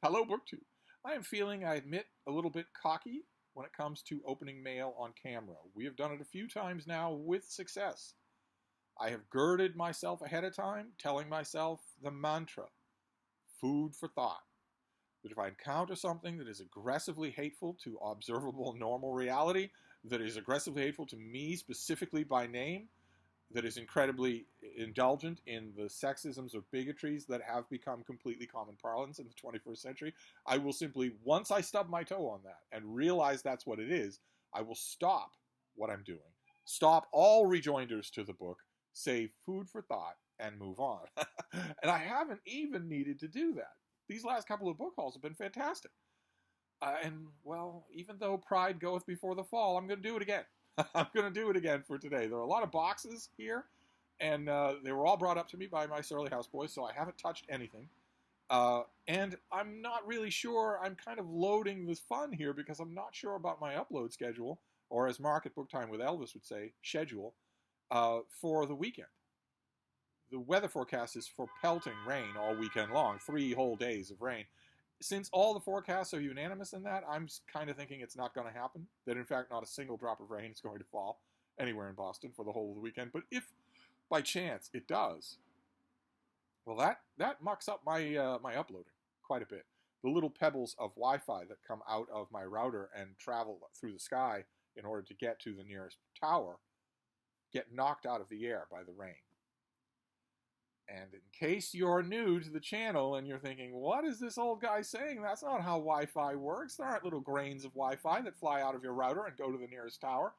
Hello, BookTube. I am feeling, I admit, a little bit cocky when it comes to opening mail on camera. We have done it a few times now with success. I have girded myself ahead of time, telling myself the mantra, food for thought. That if I encounter something that is aggressively hateful to observable normal reality, that is aggressively hateful to me specifically by name, that is incredibly indulgent in the sexisms or bigotries that have become completely common parlance in the 21st century, I will simply, once I stub my toe on that and realize that's what it is, I will stop what I'm doing, stop all rejoinders to the book, say food for thought, and move on. And I haven't even needed to do that. These last couple of book hauls have been fantastic. And, well, even though pride goeth before the fall, I'm going to do it again. I'm going to do it again for today. There are a lot of boxes here, and they were all brought up to me by my surly houseboy, so I haven't touched anything. And I'm not really sure. I'm kind of loading this fun here because I'm not sure about my upload schedule, or as Mark at Book Time with Elvis would say, schedule, for the weekend. The weather forecast is for pelting rain all weekend long, 3 whole days of rain. Since all the forecasts are unanimous in that, I'm kind of thinking it's not going to happen. That, in fact, not a single drop of rain is going to fall anywhere in Boston for the whole of the weekend. But if, by chance, it does, well, that mucks up my my uploading quite a bit. The little pebbles of Wi-Fi that come out of my router and travel through the sky in order to get to the nearest tower get knocked out of the air by the rain. And in case you're new to the channel and you're thinking, what is this old guy saying? That's not how Wi-Fi works. There aren't little grains of Wi-Fi that fly out of your router and go to the nearest tower.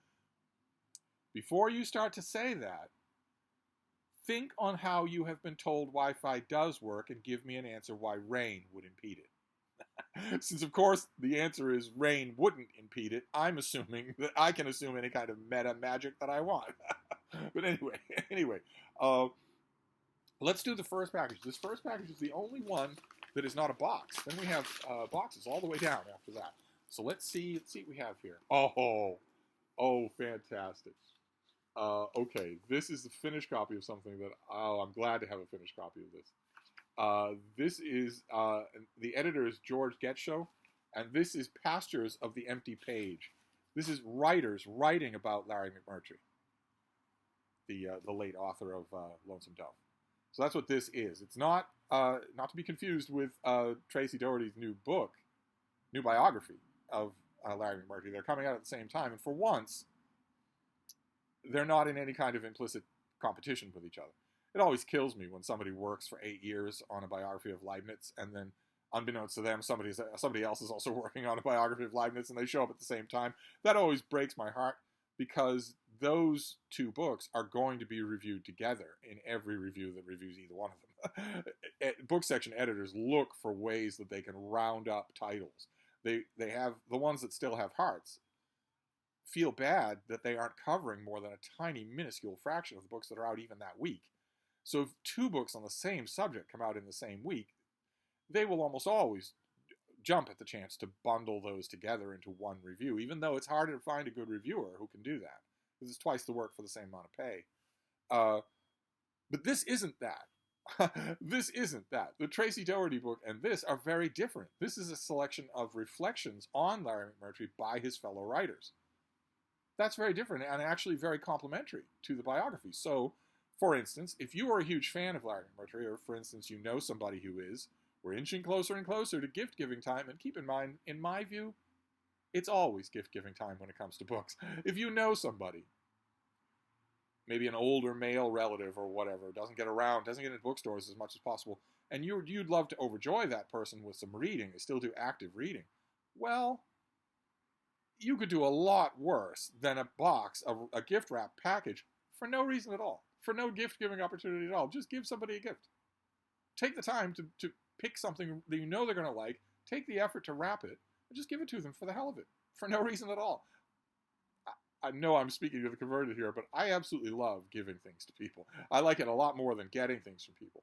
Before you start to say that, think on how you have been told Wi-Fi does work and give me an answer why rain would impede it. Since, of course, the answer is rain wouldn't impede it, I'm assuming that I can assume any kind of meta magic that I want. But anyway, let's do the first package. This first package is the only one that is not a box. Then we have boxes all the way down after that. So let's see what we have here. Oh, fantastic. Okay, this is the finished copy of something that, I'm glad to have a finished copy of this. This is, the editor is George Getschow, and this is Pastures of the Empty Page. This is writers writing about Larry McMurtry, the late author of Lonesome Dove. So that's what this is. It's not to be confused with Tracy Doherty's new biography of Larry McMurtry. They're coming out at the same time, and for once, they're not in any kind of implicit competition with each other. It always kills me when somebody works for 8 years on a biography of Leibniz, and then, unbeknownst to them, somebody else is also working on a biography of Leibniz, and they show up at the same time. That always breaks my heart, because those two books are going to be reviewed together in every review that reviews either one of them. Book section editors look for ways that they can round up titles. They have, the ones that still have hearts feel bad that they aren't covering more than a tiny, minuscule fraction of the books that are out even that week. So if 2 books on the same subject come out in the same week, they will almost always jump at the chance to bundle those together into one review, even though it's harder to find a good reviewer who can do that, because it's twice the work for the same amount of pay. But this isn't that. This isn't that. The Tracy Doherty book and this are very different. This is a selection of reflections on Larry McMurtry by his fellow writers. That's very different and actually very complementary to the biography. So, for instance, if you are a huge fan of Larry McMurtry, or for instance, you know somebody who is, we're inching closer and closer to gift-giving time, and keep in mind, in my view, it's always gift-giving time when it comes to books. If you know somebody, maybe an older male relative or whatever, doesn't get into bookstores as much as possible, and you'd love to overjoy that person with some reading, they still do active reading, well, you could do a lot worse than a gift wrap package for no reason at all, for no gift-giving opportunity at all. Just give somebody a gift. Take the time to pick something that you know they're going to like, take the effort to wrap it, and just give it to them for the hell of it, for no reason at all. I know I'm speaking to the converted here, but I absolutely love giving things to people. I like it a lot more than getting things from people,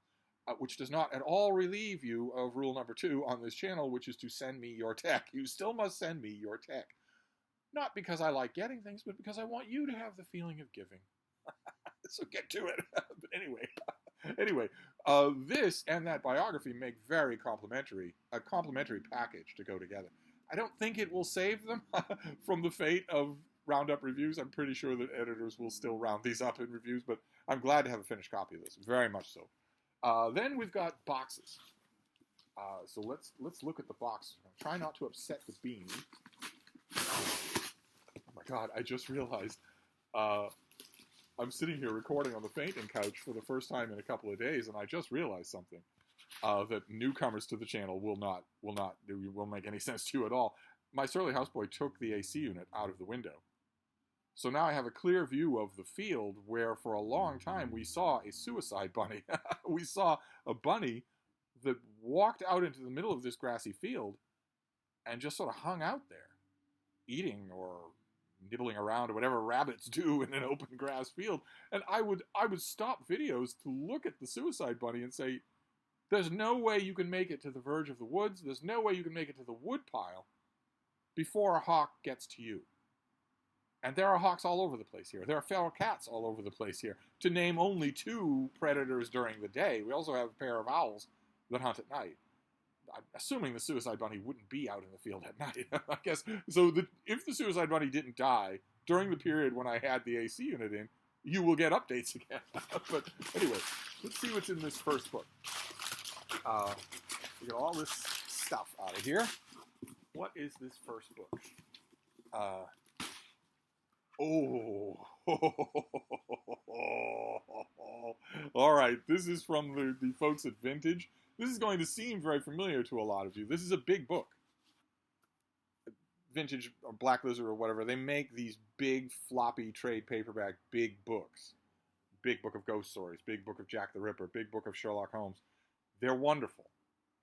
which does not at all relieve you of rule number 2 on this channel, which is to send me your tech. You still must send me your tech. Not because I like getting things, but because I want you to have the feeling of giving. So get to it. But anyway, This and that biography make a complementary package to go together. I don't think it will save them from the fate of roundup reviews. I'm pretty sure that editors will still round these up in reviews, but I'm glad to have a finished copy of this, very much so. Then we've got boxes. So let's look at the box. Try not to upset the bean. Oh my God! I just realized I'm sitting here recording on the fainting couch for the first time in a couple of days, and I just realized something that newcomers to the channel will not make any sense to at all. My surly houseboy took the AC unit out of the window, so now I have a clear view of the field where, for a long time, we saw a suicide bunny. We saw a bunny that walked out into the middle of this grassy field and just sort of hung out there, eating or nibbling around or whatever rabbits do in an open grass field. And I would stop videos to look at the suicide bunny and say, there's no way you can make it to the verge of the woods. There's no way you can make it to the wood pile before a hawk gets to you. And there are hawks all over the place here. There are feral cats all over the place here, to name only 2 predators during the day. We also have a pair of owls that hunt at night. I'm assuming the suicide bunny wouldn't be out in the field at night, I guess. So if the suicide bunny didn't die during the period when I had the AC unit in, you will get updates again. But anyway, let's see what's in this first book. We get all this stuff out of here. What is this first book? All right, this is from the folks at Vintage. This is going to seem very familiar to a lot of you. This is a big book. Vintage or Black Lizard or whatever, they make these big floppy trade paperback big books. Big book of ghost stories, big book of Jack the Ripper, big book of Sherlock Holmes. They're wonderful.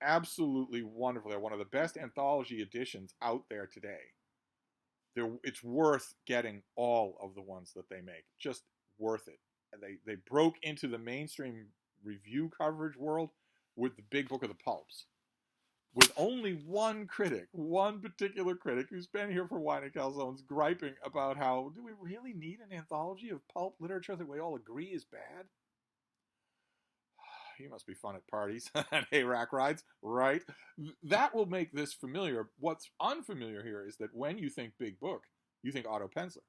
Absolutely wonderful. They're one of the best anthology editions out there today. It's worth getting all of the ones that they make. Just worth it. And they broke into the mainstream review coverage world with the big book of the pulps. With only one particular critic who's been here for Wine and Calzones, griping about how, do we really need an anthology of pulp literature that we all agree is bad? You must be fun at parties and hayrack rides, right? That will make this familiar. What's unfamiliar here is that when you think big book, you think Otto Penzler.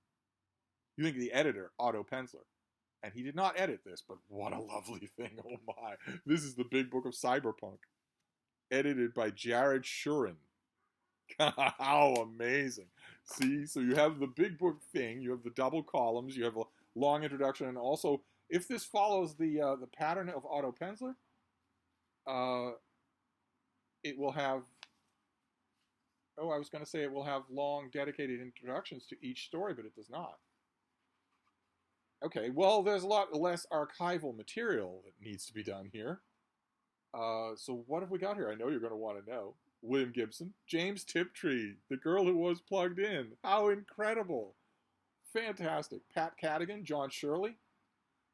You think the editor, Otto Penzler. And he did not edit this, but what a lovely thing, oh my. This is the big book of cyberpunk, edited by Jared Shurin. How amazing. See, so you have the big book thing, you have the double columns, you have a long introduction, and also, if this follows the pattern of Otto Penzler, it will have, I was going to say it will have long dedicated introductions to each story, but it does not. Okay, well, there's a lot less archival material that needs to be done here. So what have we got here? I know you're going to want to know. William Gibson, James Tiptree, the girl who was plugged in. How incredible. Fantastic. Pat Cadigan, John Shirley,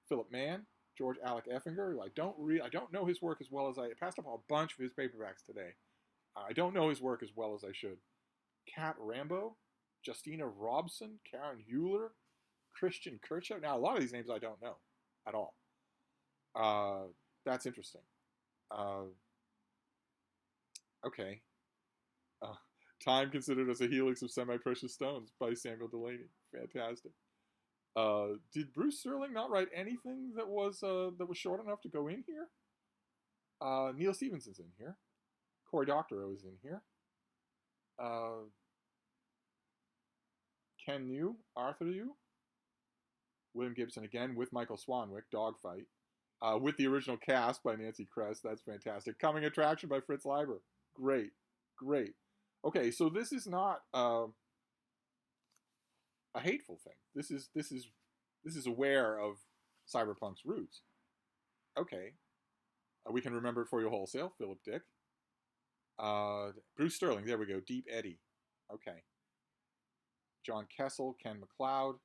Philip Mann, George Alec Effinger. I don't know his work as well as I passed up a bunch of his paperbacks today. I don't know his work as well as I should. Kat Rambo, Justina Robson, Karen Hewler, Christian Kirchhoff. Now, a lot of these names I don't know at all. That's interesting. Okay. Time Considered as a Helix of Semi-Precious Stones by Samuel Delaney. Fantastic. Did Bruce Sterling not write anything that was short enough to go in here? Neil Stephenson's in here. Cory Doctorow is in here. Ken New, Arthur Yu, William Gibson again with Michael Swanwick, Dogfight, with the original cast by Nancy Kress. That's fantastic. Coming Attraction by Fritz Leiber. Great, great. Okay, so this is not a hateful thing. This is aware of cyberpunk's roots. Okay, we can remember it for you wholesale. Philip Dick, Bruce Sterling. There we go. Deep Eddy. Okay. John Kessel, Ken MacLeod.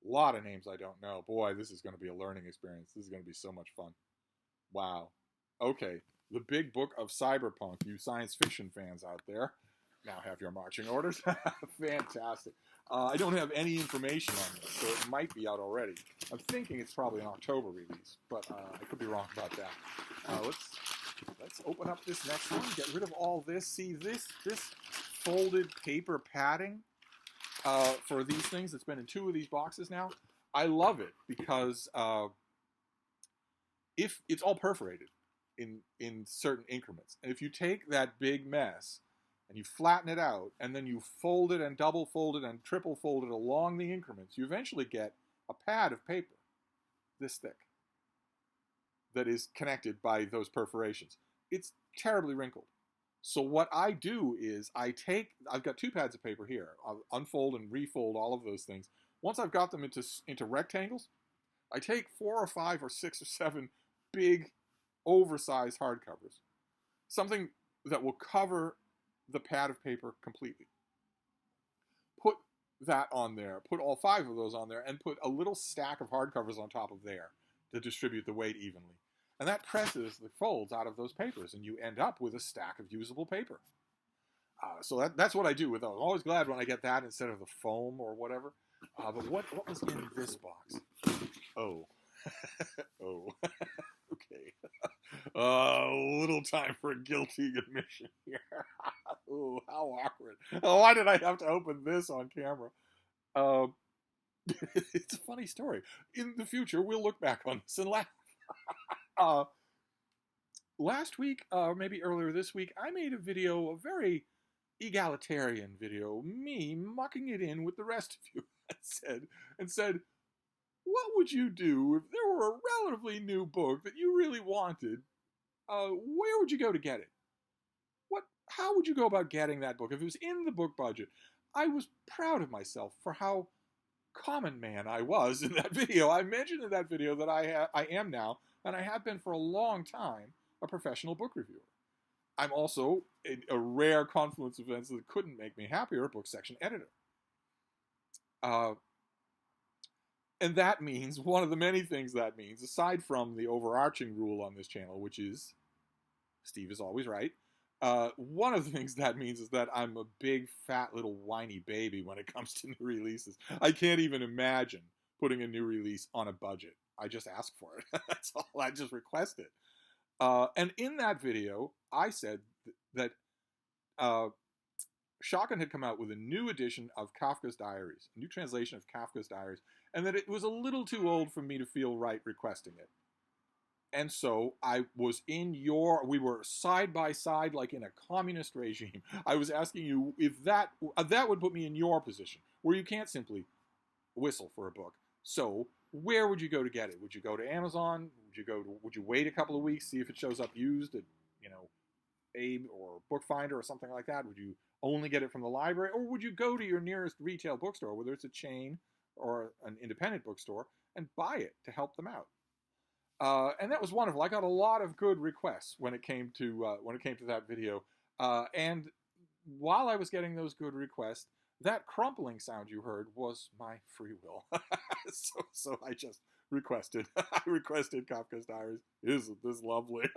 A lot of names I don't know. Boy, this is going to be a learning experience. This is going to be so much fun. Wow. Okay. The Big Book of Cyberpunk, you science fiction fans out there. now have your marching orders. Fantastic. I don't have any information on this, so it might be out already. I'm thinking it's probably an October release, but I could be wrong about that. Let's open up this next one. Get rid of all this. See this folded paper padding for these things that's been in 2 of these boxes now. I love it because if it's all perforated in certain increments, and if you take that big mess and you flatten it out, and then you fold it and double fold it and triple fold it along the increments, you eventually get a pad of paper this thick that is connected by those perforations. It's terribly wrinkled. So what I do is I've got 2 pads of paper here. I'll unfold and refold all of those things. Once I've got them into rectangles, I take 4 or 5 or 6 or 7 big, oversized hardcovers. Something that will cover the pad of paper completely. Put that on there. Put all 5 of those on there, and put a little stack of hardcovers on top of there to distribute the weight evenly. And that presses the folds out of those papers, and you end up with a stack of usable paper. So that's what I do with those. I'm always glad when I get that instead of the foam or whatever. But what was in this box? Oh. Oh. Okay. A little time for a guilty admission here. Oh, how awkward. Oh, why did I have to open this on camera? It's a funny story. In the future, we'll look back on this and laugh. Last week, or maybe earlier this week, I made a video, a very egalitarian video, me mucking it in with the rest of you, and said, what would you do if there were a relatively new book that you really wanted? Where would you go to get it? How would you go about getting that book if it was in the book budget? I was proud of myself for how common man I was in that video. I mentioned in that video that I am now, and I have been for a long time, a professional book reviewer. I'm also a rare confluence of events that couldn't make me happier, a book section editor. And that means, one of the many things that means, aside from the overarching rule on this channel, which is, Steve is always right, one of the things that means is that I'm a big, fat, little whiny baby when it comes to new releases. I can't even imagine putting a new release on a budget. I just ask for it. That's all. I just request it. And in that video, I said that Shotgun had come out with a new edition of Kafka's Diaries, a new translation of Kafka's Diaries, and that it was a little too old for me to feel right requesting it. And so I was we were side by side like in a communist regime. I was asking you if that would put me in your position, where you can't simply whistle for a book. So where would you go to get it? Would you go to Amazon? Would you wait a couple of weeks, see if it shows up used at, Abe or Bookfinder or something like that? Would you only get it from the library? Or would you go to your nearest retail bookstore, whether it's a chain or an independent bookstore, and buy it to help them out? And that was wonderful. I got a lot of good requests when it came to that video. And while I was getting those good requests, that crumpling sound you heard was my free will. So I just requested. I requested Kafka's Diaries. Isn't this lovely?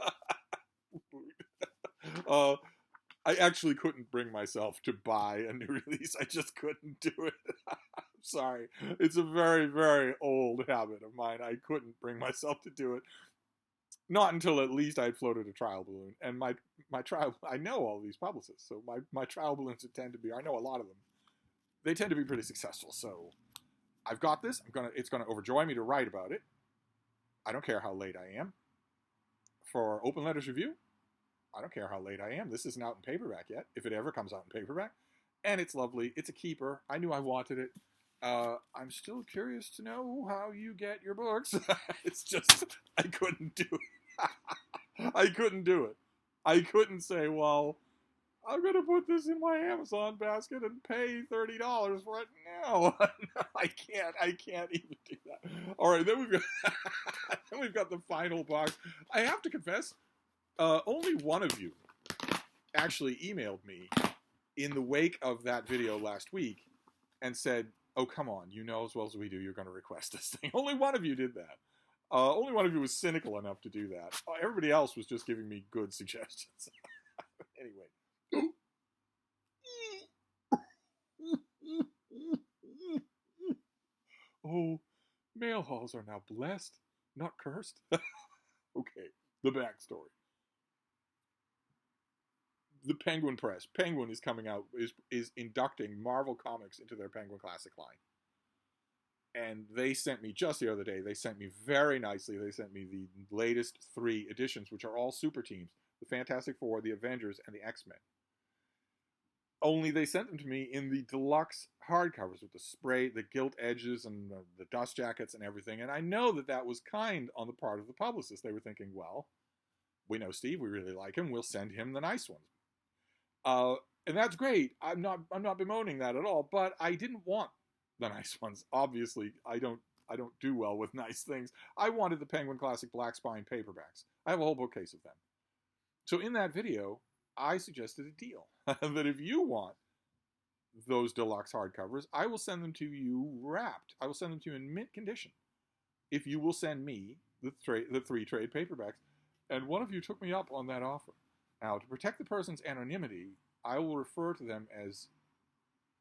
I actually couldn't bring myself to buy a new release. I just couldn't do it. I'm sorry. It's a very, very old habit of mine. I couldn't bring myself to do it. Not until at least I'd floated a trial balloon. And my trial, I know all these publicists, so my trial balloons tend to be, I know a lot of them. They tend to be pretty successful. So I've got this. It's gonna overjoy me to write about it. I don't care how late I am. For Open Letters Review, I don't care how late I am. This isn't out in paperback yet, if it ever comes out in paperback. And it's lovely. It's a keeper. I knew I wanted it. I'm still curious to know how you get your books. It's just, I couldn't do it. I couldn't do it. I couldn't say, well, I'm going to put this in my Amazon basket and pay $30 for it. No, I can't even do that. All right, then we've got the final box. I have to confess, only one of you actually emailed me in the wake of that video last week and said, oh, come on, you know as well as we do you're going to request this thing. Only one of you did that. Only one of you was cynical enough to do that. Everybody else was just giving me good suggestions. Anyway. Mail halls are now blessed, not cursed. Okay, the backstory. The Penguin Press. Penguin is coming out, is inducting Marvel Comics into their Penguin Classic line. And they sent me, just the other day, they sent me very nicely, they sent me the latest 3 editions, which are all super teams. The Fantastic Four, the Avengers, and the X-Men. Only they sent them to me in the deluxe hardcovers with the spray, the gilt edges, and the dust jackets and everything. And I know that that was kind on the part of the publicist. They were thinking, well, we know Steve, we really like him, we'll send him the nice ones. And that's great. I'm not bemoaning that at all, but I didn't want the nice ones. Obviously, I don't do well with nice things. I wanted the Penguin Classic Black Spine paperbacks. I have a whole bookcase of them. So in that video, I suggested a deal that if you want those deluxe hardcovers, I will send them to you wrapped. I will send them to you in mint condition if you will send me the 3 trade paperbacks. And one of you took me up on that offer. Now, to protect the person's anonymity, I will refer to them as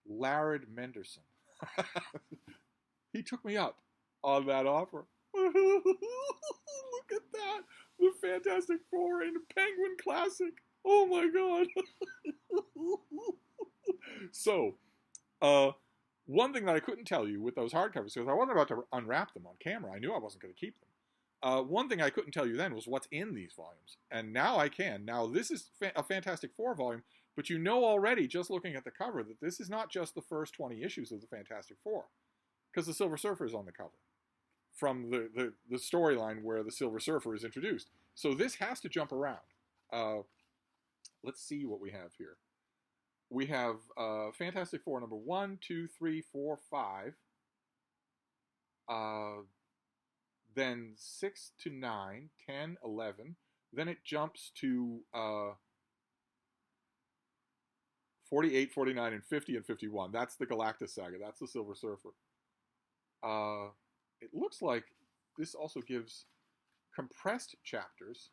Laird Menderson. He took me up on that offer. Look at that. The Fantastic Four in a Penguin Classic. Oh my god. So, one thing that I couldn't tell you with those hardcovers, because I wasn't about to unwrap them on camera. I knew I wasn't going to keep them. One thing I couldn't tell you then was what's in these volumes. And now I can. Now, this is a Fantastic Four volume, but you know already, just looking at the cover, that this is not just the first 20 issues of the Fantastic Four, because the Silver Surfer is on the cover from the storyline where the Silver Surfer is introduced. So this has to jump around. Let's see what we have here. We have Fantastic Four number 1, 2, 3, 4, 5. Then 6 to 9, 10, 11. Then it jumps to 48, 49, and 50 and 51. That's the Galactus Saga. That's the Silver Surfer. It looks like this also gives compressed chapters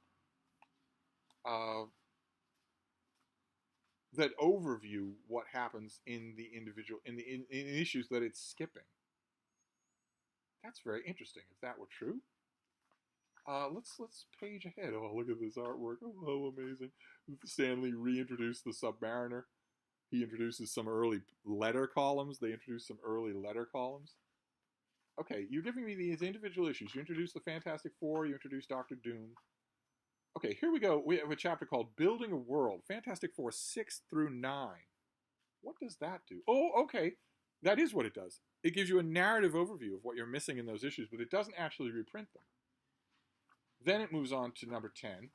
that overview what happens in the individual in issues that it's skipping. That's very interesting. If that were true, let's page ahead. Oh, look at this artwork! Oh, amazing! Stan Lee reintroduced the Submariner. He introduces some early letter columns. They introduce some early letter columns. Okay, you're giving me these individual issues. You introduce the Fantastic Four. You introduce Doctor Doom. Okay, here we go. We have a chapter called Building a World. Fantastic Four 6 through 9. What does that do? Oh, okay. That is what it does. It gives you a narrative overview of what you're missing in those issues, but it doesn't actually reprint them. Then it moves on to number 10.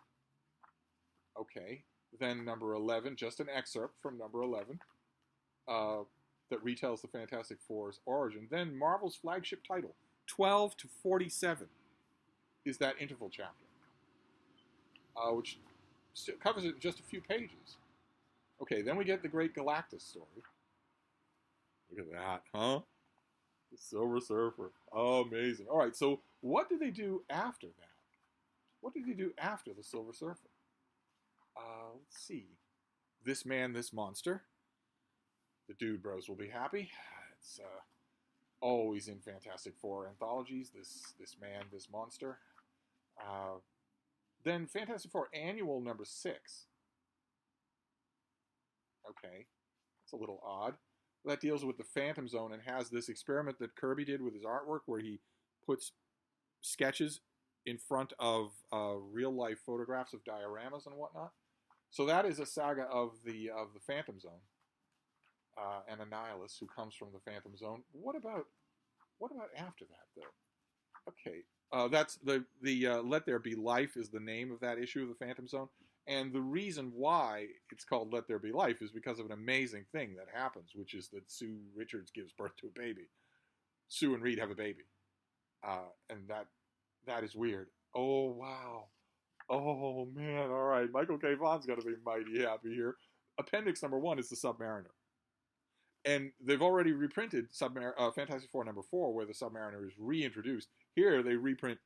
Okay. Then number 11, just an excerpt from number 11 that retells the Fantastic Four's origin. Then Marvel's flagship title, 12 to 47, is that interval chapter, which covers it in just a few pages. Okay, then we get the Great Galactus story. Look at that, huh? The Silver Surfer. Oh, amazing. All right, so what did they do after that? What did they do after the Silver Surfer? Let's see. This Man, This Monster. The Dude Bros will be happy. It's always in Fantastic Four anthologies. This Man, This Monster. Then Fantastic Four Annual number 6. Okay, that's a little odd. That deals with the Phantom Zone and has this experiment that Kirby did with his artwork where he puts sketches in front of real-life photographs of dioramas and whatnot. So that is a saga of the Phantom Zone and Annihilus, who comes from the Phantom Zone. What about after that, though? Okay, that's the Let There Be Life is the name of that issue of the Phantom Zone. And the reason why it's called Let There Be Life is because of an amazing thing that happens, which is that Sue Richards gives birth to a baby. Sue and Reed have a baby. And that is weird. Oh, wow. Oh, man. All right. Michael K. Vaughn's going to be mighty happy here. Appendix number 1 is the Submariner. And they've already reprinted Fantastic Four number 4, where the Submariner is reintroduced. Here, they reprint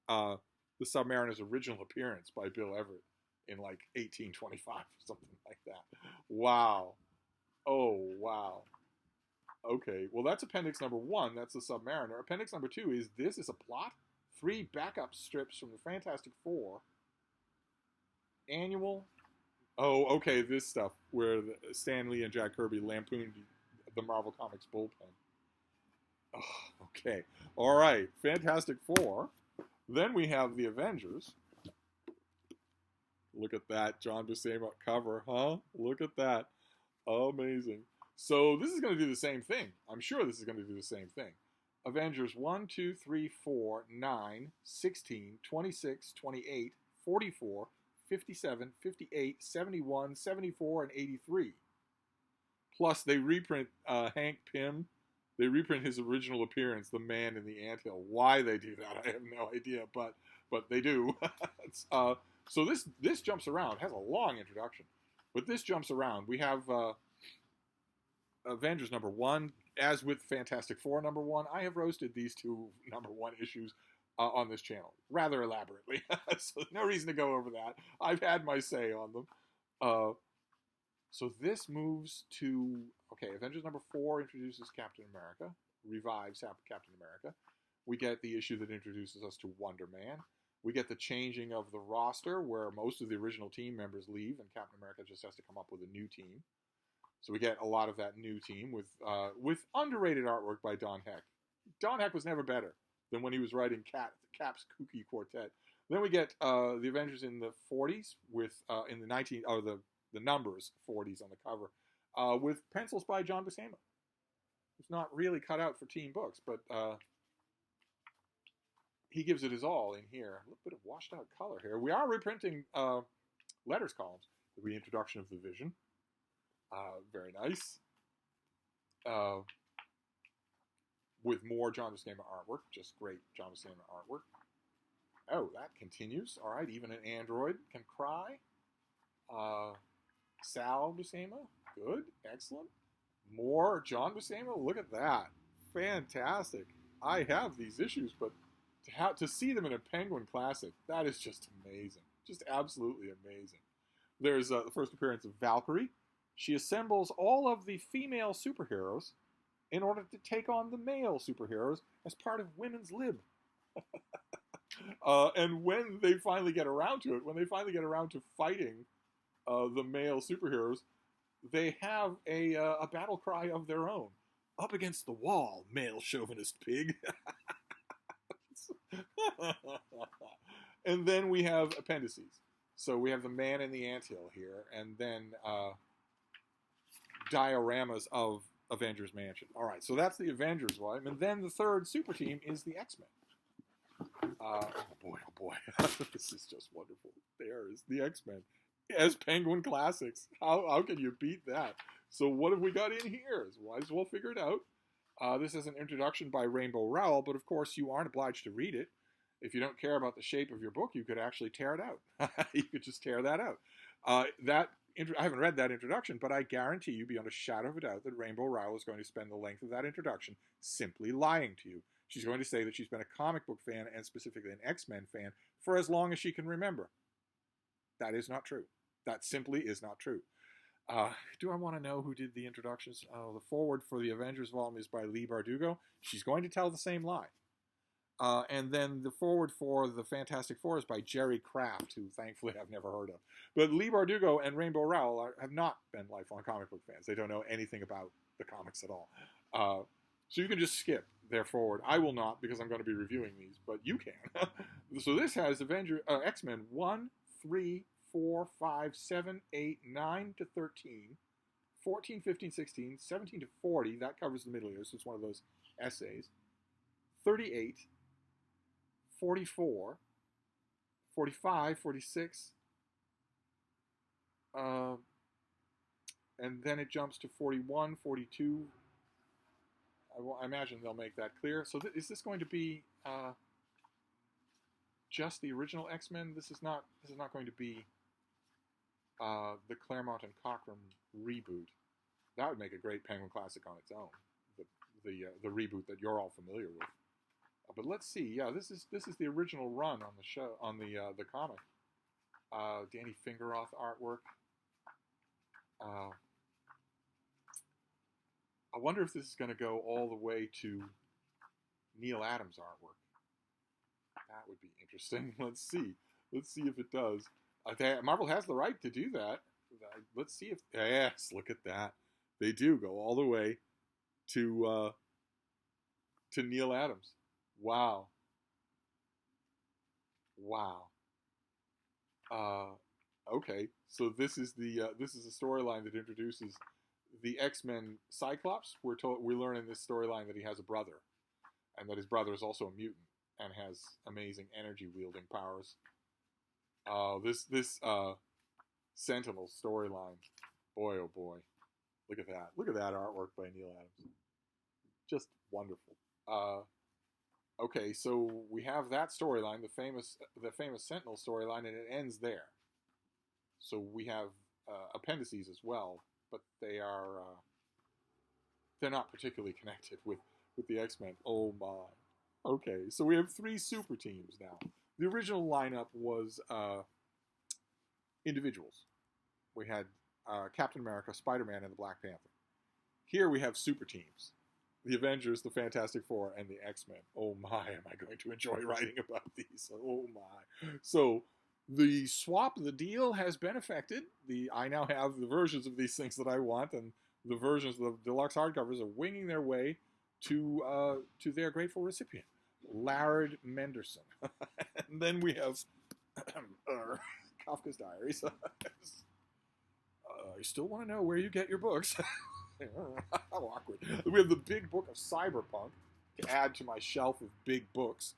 the Submariner's original appearance by Bill Everett in like 1825 or something like that. Wow. Oh, wow. Okay, well that's appendix number 1. That's the Submariner. Appendix number 2 is this is a plot. 3 backup strips from the Fantastic Four. Annual. Oh, okay, this stuff where Stan Lee and Jack Kirby lampooned the Marvel Comics bullpen. Oh, okay, all right, Fantastic Four. Then we have the Avengers. Look at that John Buscema cover, huh? Look at that. Amazing. So this is going to do the same thing. I'm sure this is going to do the same thing. Avengers 1, 2, 3, 4, 9, 16, 26, 28, 44, 57, 58, 71, 74, and 83. Plus, they reprint Hank Pym. They reprint his original appearance, the man in the anthill. Why they do that, I have no idea, but they do. So this jumps around. It has a long introduction, but this jumps around. We have Avengers number 1. As with Fantastic Four number 1, I have roasted these 2 number 1 issues on this channel rather elaborately. So no reason to go over that. I've had my say on them. So this moves to, okay, Avengers number 4 introduces Captain America, revives Captain America. We get the issue that introduces us to Wonder Man. We get the changing of the roster where most of the original team members leave and Captain America just has to come up with a new team. So we get a lot of that new team with underrated artwork by Don Heck. Don Heck was never better than when he was writing Cap's Kooky Quartet. Then we get the Avengers in the 40s with in the the numbers 40s on the cover with pencils by John Buscema. It's not really cut out for teen books, but he gives it his all in here. A little bit of washed out color here. We are reprinting letters columns. The reintroduction of the Vision. Very nice. With more John Buscema artwork. Just great John Buscema artwork. Oh, that continues. All right, even an android can cry. Sal Buscema. Good. Excellent. More John Buscema. Look at that. Fantastic. I have these issues, but to see them in a Penguin Classic, that is just amazing. Just absolutely amazing. There's the first appearance of Valkyrie. She assembles all of the female superheroes in order to take on the male superheroes as part of Women's Lib. And when they finally get around to it, when they finally get around to fighting the male superheroes, they have a battle cry of their own. Up against the wall, male chauvinist pig. And then we have appendices. So we have the man in the anthill here, and then dioramas of Avengers Mansion. All right, so that's the Avengers one. And then the third super team is the X-Men. Oh boy. This is just wonderful. There is the X-Men as Penguin Classics. How can you beat that? So what have we got in here? Might as well figure it out. This is an introduction by Rainbow Rowell, but of course you aren't obliged to read it. If you don't care about the shape of your book, you could actually tear it out. You could just tear that out. I haven't read that introduction, but I guarantee you beyond a shadow of a doubt that Rainbow Rowell is going to spend the length of that introduction simply lying to you. She's going to say that she's been a comic book fan and specifically an X-Men fan for as long as she can remember. That is not true. That simply is not true. Do I want to know who did the introductions? The foreword for the Avengers volume is by Leigh Bardugo. She's going to tell the same lie. And then the foreword for the Fantastic Four is by Jerry Kraft, who thankfully I've never heard of. But Leigh Bardugo and Rainbow Rowell have not been lifelong comic book fans. They don't know anything about the comics at all. So you can just skip their foreword. I will not because I'm going to be reviewing these, but you can. So this has X-Men 1, 3, 4, 5, 7, 8, 9 to 13, 14, 15, 16, 17 to 40. That covers the middle years, so it's one of those essays. 38, 44, 45, 46, and then it jumps to 41, 42. I imagine they'll make that clear. So is this going to be just the original X-Men? This is not going to be the Claremont and Cockrum reboot. That would make a great Penguin Classic on its own. The reboot that you're all familiar with. But let's see. Yeah, this is the original run on the show on the comic. Danny Fingeroth artwork. I wonder if this is going to go all the way to Neil Adams' artwork. That would be interesting. Let's see. Let's see if it does. Marvel has the right to do that. Let's see if... Yes, look at that. They do go all the way to Neil Adams. Wow. Wow. Okay, so this is a storyline that introduces the X-Men Cyclops. We learn in this storyline that he has a brother, and that his brother is also a mutant and has amazing energy wielding powers. This Sentinel storyline, boy oh boy, look at that! Look at that artwork by Neil Adams, just wonderful. Okay, so we have that storyline, the famous Sentinel storyline, and it ends there. So we have appendices as well, but they're not particularly connected with the X-Men. Oh my. Okay, so we have 3 super teams now. The original lineup was individuals. We had Captain America, Spider-Man, and the Black Panther. Here we have super teams. The Avengers, the Fantastic Four, and the X-Men. Oh my, am I going to enjoy writing about these. Oh my. So the swap, the deal has been effected. I now have the versions of these things that I want, and the versions of the deluxe hardcovers are winging their way to their grateful recipient, Laird Menderson. And then we have Kafka's Diaries. I still want to know where you get your books. How awkward. We have the big book of cyberpunk to add to my shelf of big books,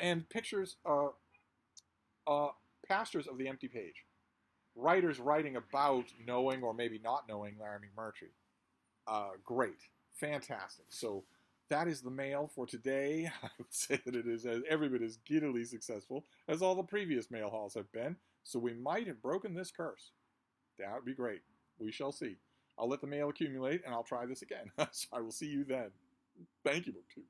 and pictures, pastors of the empty page. Writers writing about knowing or maybe not knowing Larry McMurtry. Great. Fantastic. So that is the mail for today. I would say that it is every bit as giddily successful as all the previous mail hauls have been. So we might have broken this curse. That would be great. We shall see. I'll let the mail accumulate, and I'll try this again. So I will see you then. Thank you, BookTube.